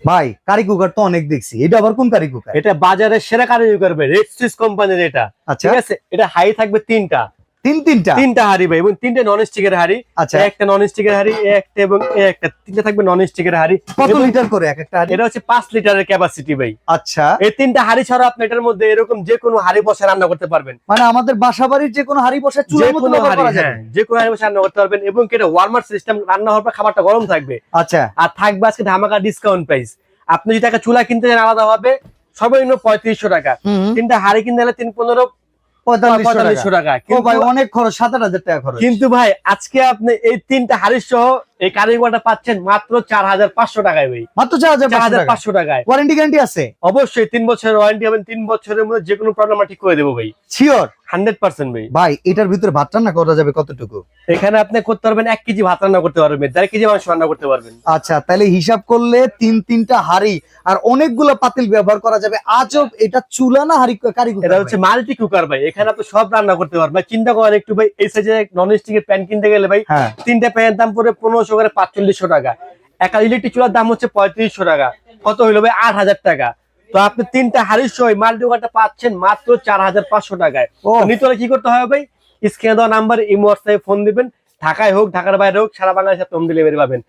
ভাই curry cooker তো অনেক দেখছি, এটা আবার কোন কারি কুকার? এটা বাজারের সেরা কারি কুকার ভাই, রেড সুইস কোম্পানির এটা। আচ্ছা, ঠিক আছে, এটা হাই থাকবে তিনটা তিনটা তিনটা হাড়ি ভাই, এবং তিনটে নন স্টিকের হাড়ি। আচ্ছা, একটা নন স্টিকের হাড়ি, একটা এবং একটা, তিনটা থাকবে নন স্টিকের হাড়ি। কত এবং লিটার করে এক একটা হাঁড়ি? এটা হচ্ছে 5 লিটারের ক্যাপাসিটি ভাই। আচ্ছা, এই তিনটা হাড়ি ছাড়া আপনি এটার মধ্যে এরকম যে কোনো হাড়ি বসে রান্না করতে পারবেন। মানে আমাদের বাসাবাড়ির যে কোনো হাঁড়ি বসে যে চুলার মতো কোনো ব্যবহার হাড়ি, করা যাবে? হ্যাঁ, যে কোনো হাড়ি বসে রান্না করতে পারবেন। এবং এটা ওয়ার্মার সিস্টেম, রান্না হওয়ার পর খাবারটা গরম থাকবে। আচ্ছা, আর থাকবে আজকে ধামাকা ডিসকাউন্ট প্রাইস। আপনি যদি একটা চুলা কিনতে চান আলাদা হবে, সর্বনিম্ন 3500 টাকা। তিনটা হাড়ি কিনতে হলে 3-15 4500 টাকা। ও ভাই অনেক খরচ, 7000 টাকা খরচ। কিন্তু ভাই আজকে আপনি এই তিনটা হাড়ি সহ এই কারিগরটা পাচ্ছেন মাত্র 4500 টাকায় ভাই। মাত্র 4500 টাকা। 4500 টাকায়। ওয়ারেন্টি গ্যারান্টি আছে? অবশ্যই 3 বছরের ওয়ারেন্টি হবে, 3 বছরের মধ্যে যে কোনো প্রবলেম আমরা ঠিক করে দেবো ভাই, শিওর? 100% ভাই। ভাই এটার ভিতরে ভাত রান্না করা যাবে কতটুকু? এখানে আপনি করতে পারবেন 1 কেজি ভাত রান্না করতে পারবেন, 1.5 কেজি মাংস রান্না করতে পারবেন। আচ্ছা, তাহলে হিসাব করলে তিনটা হাঁড়ি আর অনেকগুলো পাতিল ব্যবহার করা যাবে। আজব, এটা চুলা না হাঁড়ি কারি কুকার? এটা হচ্ছে মাল্টি কুকার ভাই, এখানে আপনি সব রান্না করতে পারবেন ভাই। চিন্তা করেন একটু ভাই, এই সাইজে নন স্টিকের প্যান কিনতে গেলে ভাই, হ্যাঁ, তিনটা প্যানের দাম পড়বে 1500 করে 4500 টাকা। একটা ইলেকট্রিক চুলার দাম হচ্ছে 3500 টাকা। কত হইলো ভাই? 8000 টাকা। তো আপনি তিনটা হাড়ির সহ মাল্টি কুকারটা পাচ্ছেন মাত্র 4500 টাকায়। ও তো নিতে হলে কি করতে হবে ভাই? স্ক্রিনে দেওয়া নাম্বার, ইমো হোয়াটসঅ্যাপে ফোন দিবেন। ঢাকায় হোক, ঢাকার বাইরে হোক, সারা বাংলাদেশে আপনি হোম ডেলিভারি পাবেন।